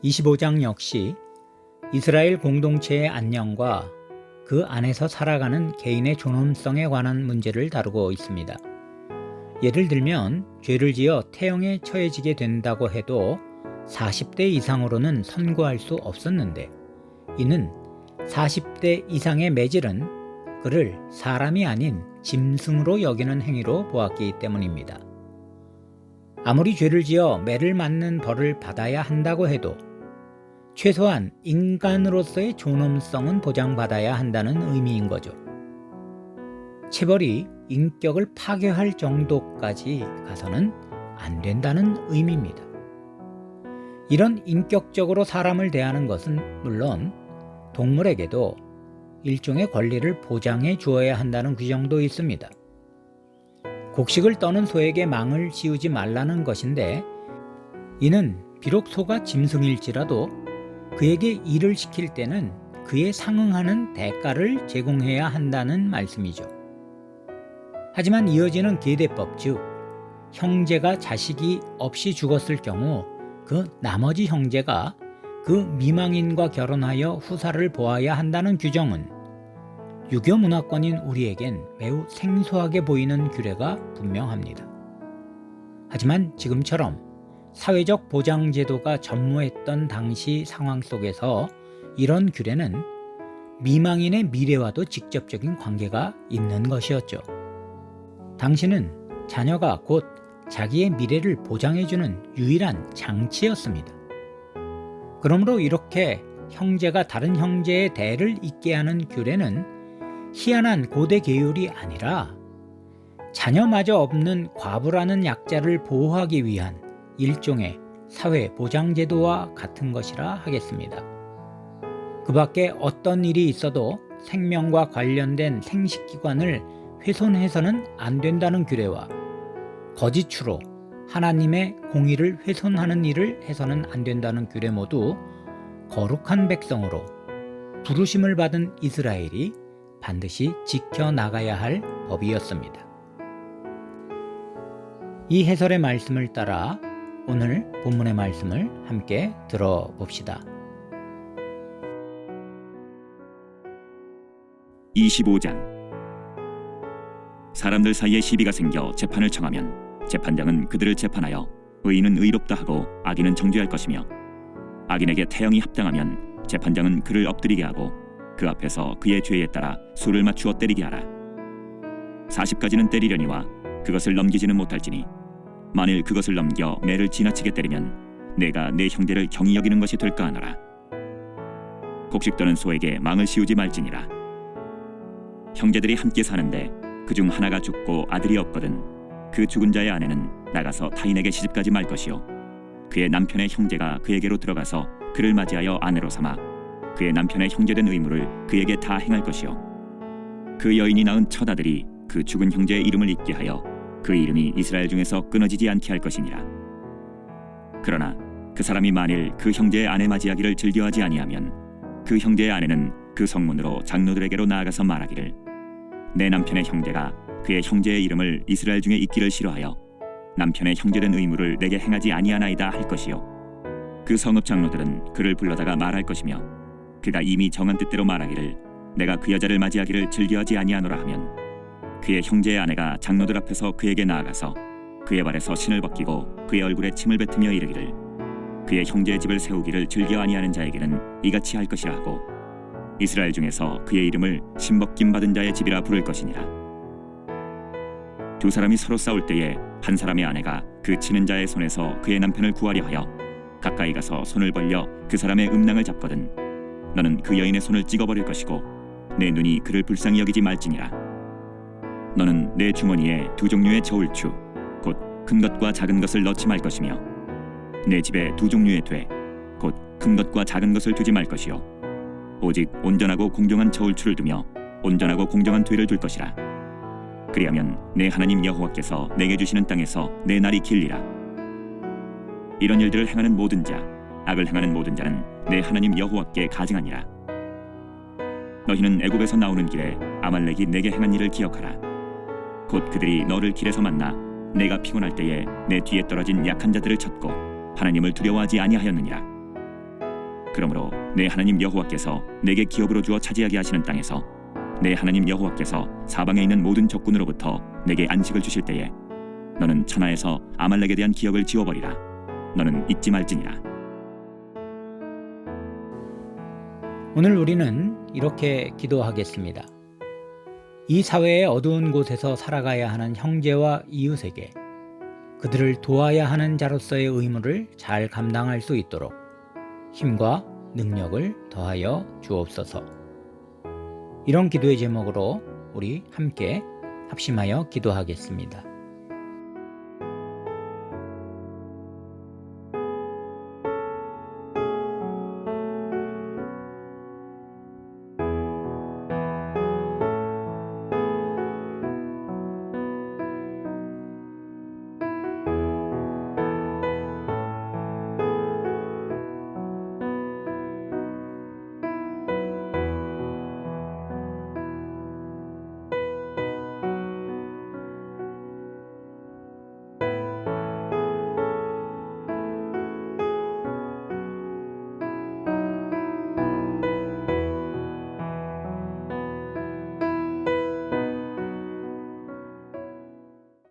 25장 역시 이스라엘 공동체의 안녕과 그 안에서 살아가는 개인의 존엄성에 관한 문제를 다루고 있습니다. 예를 들면 죄를 지어 태형에 처해지게 된다고 해도 40대 이상으로는 선고할 수 없었는데, 이는 40대 이상의 매질은 그를 사람이 아닌 짐승으로 여기는 행위로 보았기 때문입니다. 아무리 죄를 지어 매를 맞는 벌을 받아야 한다고 해도 최소한 인간으로서의 존엄성은 보장받아야 한다는 의미인 거죠. 체벌이 인격을 파괴할 정도까지 가서는 안 된다는 의미입니다. 이런 인격적으로 사람을 대하는 것은 물론 동물에게도 일종의 권리를 보장해 주어야 한다는 규정도 있습니다. 곡식을 떠는 소에게 망을 씌우지 말라는 것인데, 이는 비록 소가 짐승일지라도 그에게 일을 시킬 때는 그에 상응하는 대가를 제공해야 한다는 말씀이죠. 하지만 이어지는 계대법, 즉 형제가 자식이 없이 죽었을 경우 그 나머지 형제가 그 미망인과 결혼하여 후사를 보아야 한다는 규정은 유교 문화권인 우리에겐 매우 생소하게 보이는 규례가 분명합니다. 하지만 지금처럼 사회적 보장제도가 전무했던 당시 상황 속에서 이런 규례는 미망인의 미래와도 직접적인 관계가 있는 것이었죠. 당시는 자녀가 곧 자기의 미래를 보장해주는 유일한 장치였습니다. 그러므로 이렇게 형제가 다른 형제의 대를 잇게 하는 규례는 희한한 고대 계율이 아니라 자녀마저 없는 과부라는 약자를 보호하기 위한 일종의 사회 보장제도와 같은 것이라 하겠습니다. 그 밖에 어떤 일이 있어도 생명과 관련된 생식기관을 훼손해서는 안 된다는 규례와 거짓으로 하나님의 공의를 훼손하는 일을 해서는 안 된다는 규례 모두 거룩한 백성으로 부르심을 받은 이스라엘이 반드시 지켜나가야 할 법이었습니다. 이 해설의 말씀을 따라 오늘 본문의 말씀을 함께 들어봅시다. 25장. 사람들 사이에 시비가 생겨 재판을 청하면 재판장은 그들을 재판하여 의인은 의롭다 하고 악인은 정죄할 것이며, 악인에게 태형이 합당하면 재판장은 그를 엎드리게 하고 그 앞에서 그의 죄에 따라 수를 맞추어 때리게 하라. 40가지는 때리려니와 그것을 넘기지는 못할지니, 만일 그것을 넘겨 매를 지나치게 때리면 내가 내 형제를 경히 여기는 것이 될까 하노라. 곡식 떠는 소에게 망을 씌우지 말지니라. 형제들이 함께 사는데 그중 하나가 죽고 아들이 없거든 그 죽은 자의 아내는 나가서 타인에게 시집가지 말 것이요, 그의 남편의 형제가 그에게로 들어가서 그를 맞이하여 아내로 삼아 그의 남편의 형제된 의무를 그에게 다 행할 것이요, 그 여인이 낳은 첫 아들이 그 죽은 형제의 이름을 잊게 하여 그 이름이 이스라엘 중에서 끊어지지 않게 할 것이니라. 그러나 그 사람이 만일 그 형제의 아내 맞이하기를 즐겨하지 아니하면 그 형제의 아내는 그 성문으로 장로들에게로 나아가서 말하기를, 내 남편의 형제가 그의 형제의 이름을 이스라엘 중에 잊기를 싫어하여 남편의 형제된 의무를 내게 행하지 아니하나이다 할 것이요, 그 성읍 장로들은 그를 불러다가 말할 것이며, 그가 이미 정한 뜻대로 말하기를 내가 그 여자를 맞이하기를 즐겨하지 아니하노라 하면 그의 형제의 아내가 장로들 앞에서 그에게 나아가서 그의 발에서 신을 벗기고 그의 얼굴에 침을 뱉으며 이르기를, 그의 형제의 집을 세우기를 즐겨 아니하는 자에게는 이같이 할 것이라 하고 이스라엘 중에서 그의 이름을 신벗김 받은 자의 집이라 부를 것이니라. 두 사람이 서로 싸울 때에 한 사람의 아내가 그 치는 자의 손에서 그의 남편을 구하려 하여 가까이 가서 손을 벌려 그 사람의 음낭을 잡거든 너는 그 여인의 손을 찍어버릴 것이고 내 눈이 그를 불쌍히 여기지 말지니라. 너는 내 주머니에 두 종류의 저울추 곧 큰 것과 작은 것을 넣지 말 것이며, 내 집에 두 종류의 돼 곧 큰 것과 작은 것을 두지 말 것이요, 오직 온전하고 공정한 저울추를 두며 온전하고 공정한 되를 둘 것이라. 그리하면 내 하나님 여호와께서 내게 주시는 땅에서 내 날이 길리라. 이런 일들을 행하는 모든 자, 악을 행하는 모든 자는 내 하나님 여호와께 가증하니라. 너희는 애굽에서 나오는 길에 아말렉이 내게 행한 일을 기억하라. 곧 그들이 너를 길에서 만나 내가 피곤할 때에 내 뒤에 떨어진 약한 자들을 쳤고 하나님을 두려워하지 아니하였느니라. 그러므로 내 하나님 여호와께서 내게 기업으로 주어 차지하게 하시는 땅에서 내 하나님 여호와께서 사방에 있는 모든 적군으로부터 내게 안식을 주실 때에 너는 천하에서 아말렉에 대한 기억을 지워버리라. 너는 잊지 말지니라. 오늘 우리는 이렇게 기도하겠습니다. 이 사회의 어두운 곳에서 살아가야 하는 형제와 이웃에게 그들을 도와야 하는 자로서의 의무를 잘 감당할 수 있도록 힘과 능력을 더하여 주옵소서. 이런 기도의 제목으로 우리 함께 합심하여 기도하겠습니다.